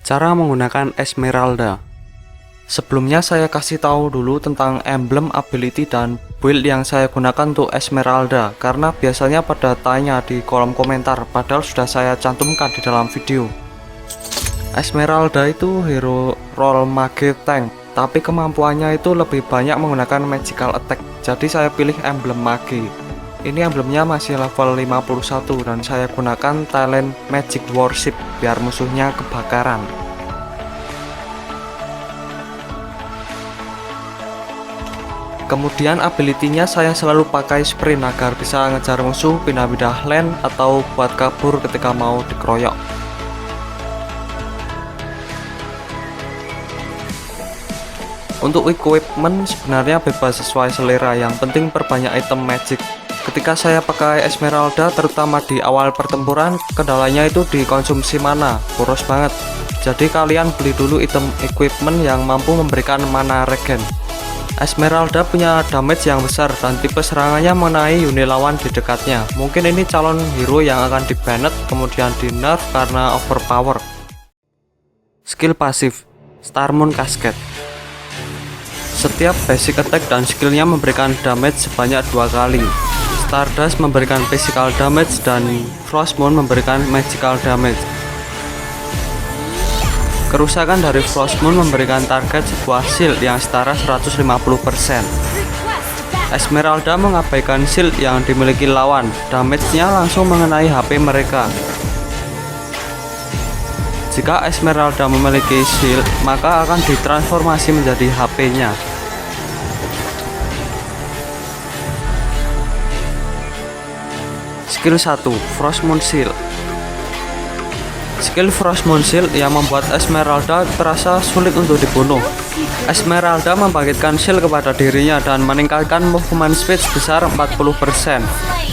Cara menggunakan Esmeralda. Sebelumnya saya kasih tahu dulu tentang emblem, ability, dan build yang saya gunakan untuk Esmeralda, karena biasanya pada tanya di kolom komentar, padahal sudah saya cantumkan di dalam video. Esmeralda itu hero role mage tank, tapi kemampuannya itu lebih banyak menggunakan magical attack, jadi saya pilih emblem mage. Ini emblemnya masih level 51 dan saya gunakan talent magic worship biar musuhnya kebakaran. Kemudian ability-nya saya selalu pakai sprint agar bisa ngejar musuh, pindah-pindah lane, atau buat kabur ketika mau dikeroyok. Untuk equipment sebenarnya bebas sesuai selera, yang penting perbanyak item magic. Ketika saya pakai Esmeralda, terutama di awal pertempuran, kendalanya itu dikonsumsi mana, boros banget. Jadi kalian beli dulu item equipment yang mampu memberikan mana regen. Esmeralda punya damage yang besar dan tipe serangannya mengenai unit lawan di dekatnya. Mungkin ini calon hero yang akan di-banned kemudian di-nerf karena overpower. Skill pasif Starmoon Cascade. Setiap basic attack dan skillnya memberikan damage sebanyak 2 kali. Stardust memberikan physical damage dan Frostmoon memberikan magical damage. Kerusakan dari Frostmoon memberikan target sebuah shield yang setara 150%. Esmeralda mengabaikan shield yang dimiliki lawan, damage-nya langsung mengenai HP mereka. Jika Esmeralda memiliki shield, maka akan ditransformasi menjadi HP-nya. Skill 1, Frostmoon Shield. Skill Frostmoon Shield yang membuat Esmeralda terasa sulit untuk dibunuh. Esmeralda membangkitkan shield kepada dirinya dan meningkatkan movement speed sebesar 40%.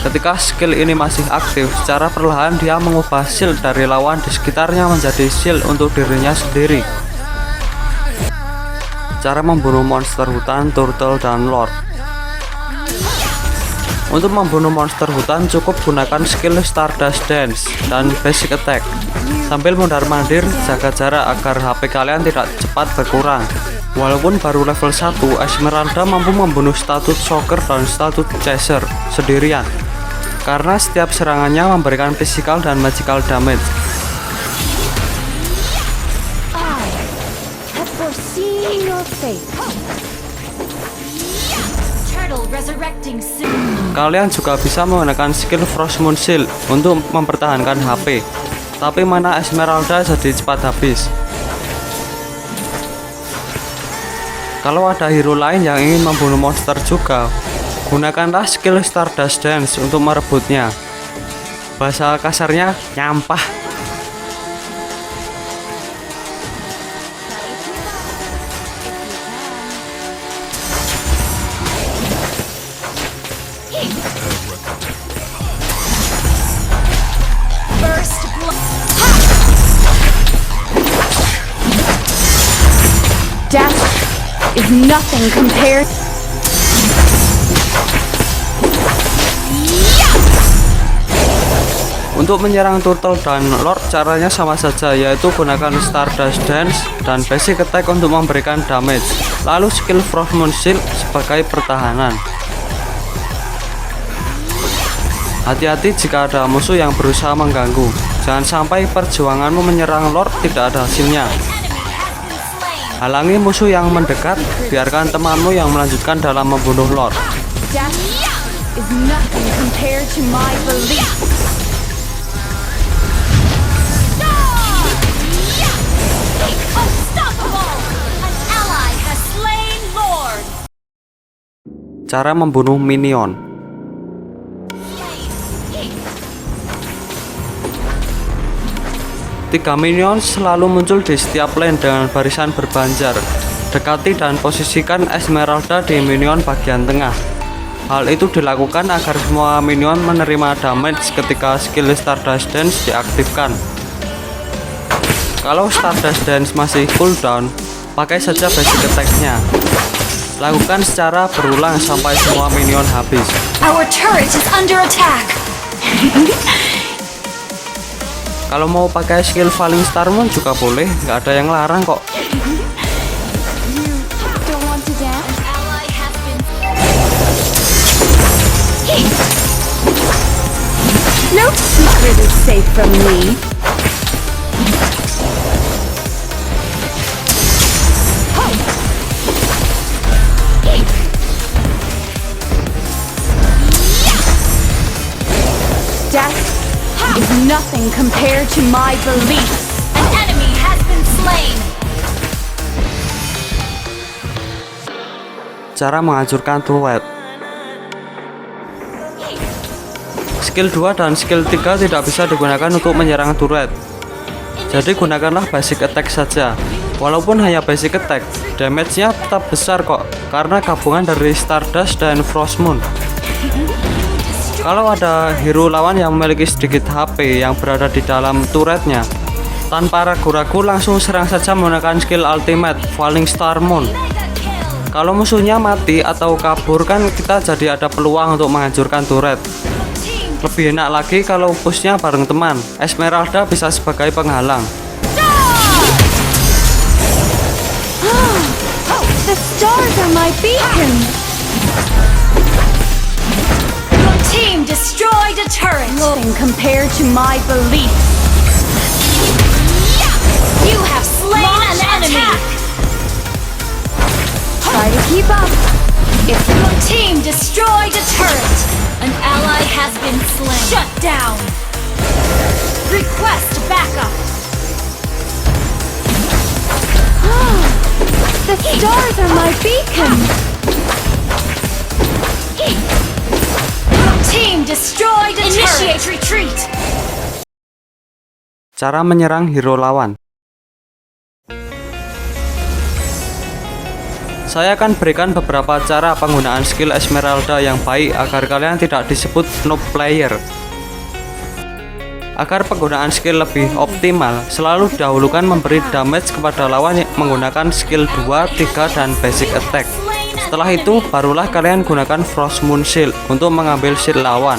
Ketika skill ini masih aktif, secara perlahan dia mengubah shield dari lawan di sekitarnya menjadi shield untuk dirinya sendiri. Cara membunuh monster hutan, turtle, dan lord. Untuk membunuh monster hutan cukup gunakan skill Stardust Dance dan basic attack. Sambil mondar-mandir, jaga jarak agar HP kalian tidak cepat berkurang. Walaupun baru level 1, Esmeralda mampu membunuh status Shocker dan status Chaser sendirian, karena setiap serangannya memberikan physical dan magical damage. Kalian juga bisa menggunakan skill Frostmoon Shield untuk mempertahankan HP, tapi mana Esmeralda jadi cepat habis. Kalau ada hero lain yang ingin membunuh monster juga, gunakanlah skill Stardust Dance untuk merebutnya. Bahasa kasarnya nyampah. Death is nothing compared. Untuk menyerang turtle dan lord caranya sama saja, yaitu gunakan Stardust Dance dan basic attack untuk memberikan damage, lalu skill Frostmoon Shield sebagai pertahanan. Hati-hati jika ada musuh yang berusaha mengganggu, jangan sampai perjuanganmu menyerang lord tidak ada hasilnya. Halangi musuh yang mendekat, biarkan temanmu yang melanjutkan dalam membunuh lord. Death is nothing compared to my belief. Cara membunuh minion. Tiga minion selalu muncul di setiap lane dengan barisan berbanjar. Dekati dan posisikan Esmeralda di minion bagian tengah. Hal itu dilakukan agar semua minion menerima damage ketika skill Stardust Dance diaktifkan. Kalau Stardust Dance masih cooldown, pakai saja basic attack-nya. Lakukan secara berulang sampai semua minion habis. Our turret is under attack. Kalau mau pakai skill Falling Star Moon juga boleh, nggak ada yang larang kok. You don't want to dance? An ally has been. No secret is safe from me. Death is nothing compared to my beliefs. An enemy has been slain. Cara menghancurkan turret. Skill 2 dan skill 3 tidak bisa digunakan untuk menyerang turret. Jadi gunakanlah basic attack saja. Walaupun hanya basic attack, damage-nya tetap besar kok, karena gabungan dari Stardust dan Frost Moon. Kalau ada hero lawan yang memiliki sedikit HP yang berada di dalam turretnya, tanpa ragu-ragu langsung serang saja menggunakan skill ultimate Falling Star Moon. Kalau musuhnya mati atau kabur kan kita jadi ada peluang untuk menghancurkan turret. Lebih enak lagi kalau pushnya bareng teman. Esmeralda bisa sebagai penghalang. The stars are my beacon. Your team destroyed a turret. Nothing compared to my beliefs. You have slain an enemy. Try to keep up. If your team destroyed a turret, an ally has been slain. Shut down. Request backup. The stars are my beacon. Your team destroyed a Initiate retreat. Cara menyerang hero lawan. Saya akan berikan beberapa cara penggunaan skill Esmeralda yang baik agar kalian tidak disebut noob player. Agar penggunaan skill lebih optimal, selalu dahulukan memberi damage kepada lawan yang menggunakan skill 2, 3, dan basic attack. Setelah itu, barulah kalian gunakan Frost Moon Shield untuk mengambil shield lawan.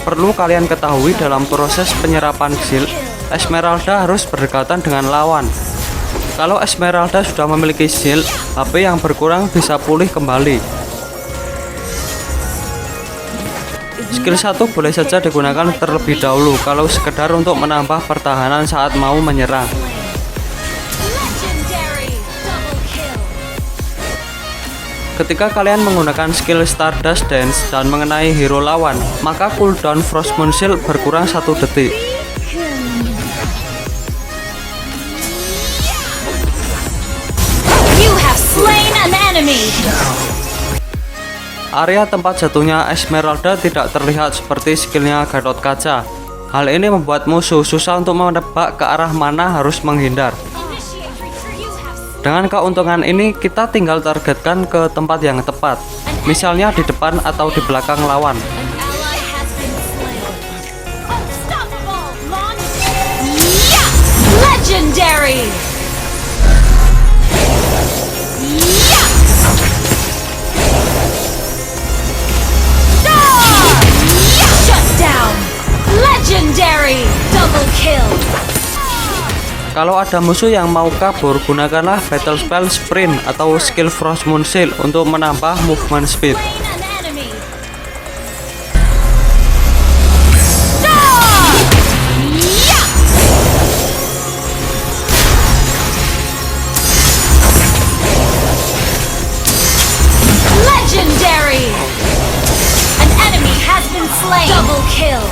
Perlu kalian ketahui dalam proses penyerapan shield, Esmeralda harus berdekatan dengan lawan. Kalau Esmeralda sudah memiliki shield, HP yang berkurang bisa pulih kembali. Skill 1 boleh saja digunakan terlebih dahulu kalau sekedar untuk menambah pertahanan saat mau menyerang. Ketika kalian menggunakan skill Stardust Dance dan mengenai hero lawan, maka cooldown Frost Moon Shield berkurang 1 detik. You have slain an enemy. Area tempat jatuhnya Esmeralda tidak terlihat seperti skillnya Gatot Kaca. Hal ini membuat musuh susah untuk menebak ke arah mana harus menghindar. Dengan keuntungan ini, kita tinggal targetkan ke tempat yang tepat, misalnya di depan atau di belakang lawan. Legendary. Shut down. Legendary. Double kill. Kalau ada musuh yang mau kabur, gunakanlah Battle Spell Sprint atau skill Frost Moon Shield untuk menambah movement speed. Legendary. An enemy has been slain. Double kill.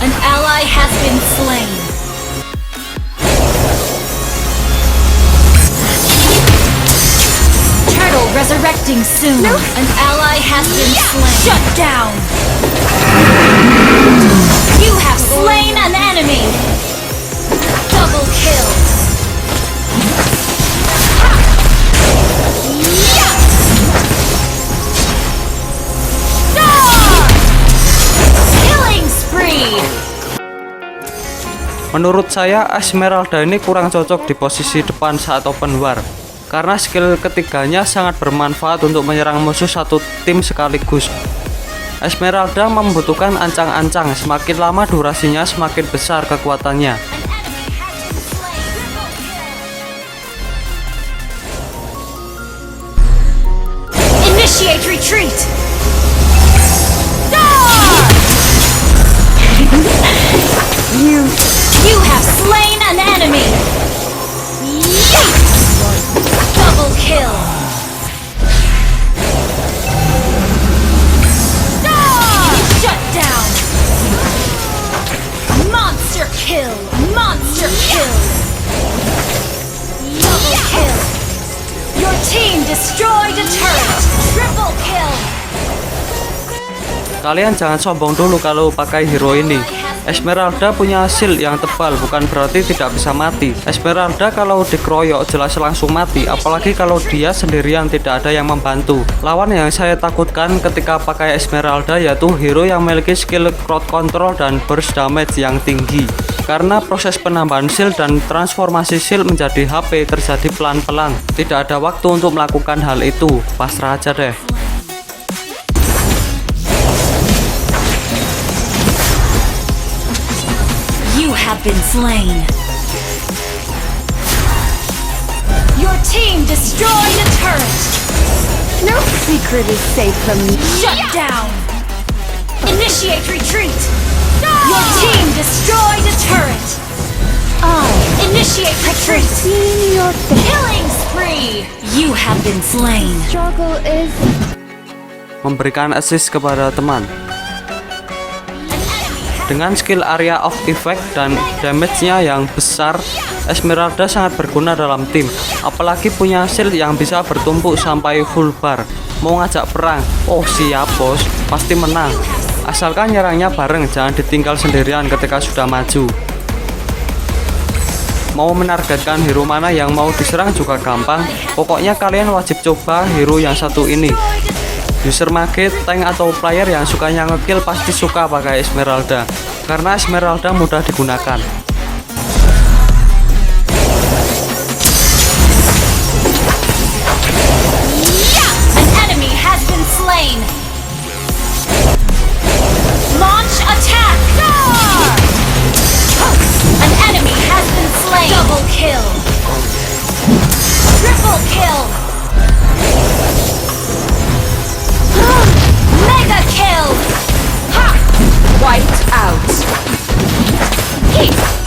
An ally has been slain. Resurrecting soon. An ally has been slain. Shut down. You have slain an enemy. Double kill. Killing spree. Menurut saya, Esmeralda ini kurang cocok di posisi depan saat open war, karena skill ketiganya sangat bermanfaat untuk menyerang musuh satu tim sekaligus. Esmeralda membutuhkan ancang-ancang, semakin lama durasinya semakin besar kekuatannya. Initiate retreat! You have slain an enemy! Double kill! Shut down! Monster kill! Monster kill! Double kill! Your team destroyed a turret! Triple kill! Kalian jangan sombong dulu kalau pakai hero ini. Esmeralda punya shield yang tebal, bukan berarti tidak bisa mati. Esmeralda kalau dikeroyok jelas langsung mati, apalagi kalau dia sendirian tidak ada yang membantu. Lawan yang saya takutkan ketika pakai Esmeralda yaitu hero yang memiliki skill crowd control dan burst damage yang tinggi. Karena proses penambahan shield dan transformasi shield menjadi HP terjadi pelan-pelan. Tidak ada waktu untuk melakukan hal itu, pasrah aja deh. You have been slain. Your team destroyed a turret. No secret is safe from me. Shut down. Initiate retreat. Your team destroyed a turret. Initiate retreat. Seeing your Killing spree. You have been slain. struggle is Memberikan assist kepada teman. Dengan skill area of effect dan damage-nya yang besar, Esmeralda sangat berguna dalam tim. Apalagi punya shield yang bisa bertumpuk sampai full bar. Mau ngajak perang? Oh siap bos, pasti menang. Asalkan nyerangnya bareng, jangan ditinggal sendirian ketika sudah maju. Mau menargetkan hero mana yang mau diserang juga gampang. Pokoknya kalian wajib coba hero yang satu ini. User mage, tank atau player yang sukanya ngekill pasti suka pakai Esmeralda, karena Esmeralda mudah digunakan. An enemy has been slain. Launch attack. An enemy has been slain. Double kill. Triple kill. Mega kill. Ha! wiped out. Heat.